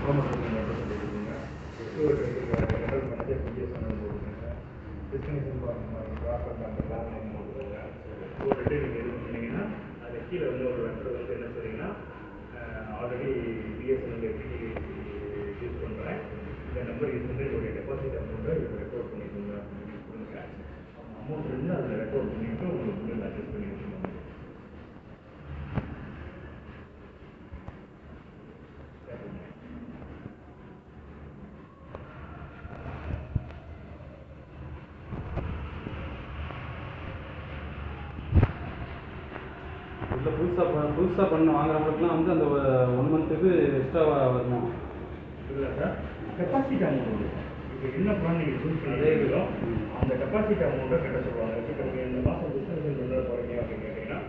Promoter மட்டும் சொல்லியிருக்கீங்க. Rental manager BSNL போட்டுருங்க. டெஸ்டினேஷன் ப்ராப்பர் அந்த பிளான் நேம் போட்டுருங்க. போட்டுட்டு நீங்கள் இது பண்ணிங்கன்னா அது கீழே வந்து ஒரு லெட்டர் வந்து என்ன சொன்னீங்கன்னா ஆல்ரெடி பிஎஸ்என்எல் எப்படி யூஸ் பண்ணுறேன், இந்த நம்பர் யூஸ் பண்ணி என்னுடைய டெபாசிட் அமௌண்ட்டை இப்போ ரெக்கார்ட் பண்ணிக்கோங்க அப்படின்னு கொடுங்க. அமௌண்ட் வந்து அதில் ரெக்கார்ட் பண்ணிவிட்டு உங்களுக்கு வந்து அட்ஜஸ்ட் பண்ணி வச்சுக்கோங்க. இல்லை புதுசாக பண்ண வாங்குறவங்களுக்குலாம் வந்து அந்த 1 மந்த்துக்கு எக்ஸ்ட்ராவாக வருமா? இல்லை சார், டெபாசிட் அமௌண்ட் இப்போ என்ன ப்ளான் நீங்கள் சூஸ் பண்ணிங்களோ அந்த டெபாசிட் அமௌண்ட்டை கட்ட சொல்லுவாங்க. இப்போ நீங்கள் இந்த மாதம் பிஸ்னஸ் பண்ண போகிறீங்க அப்படின்னு கேட்டிங்கன்னா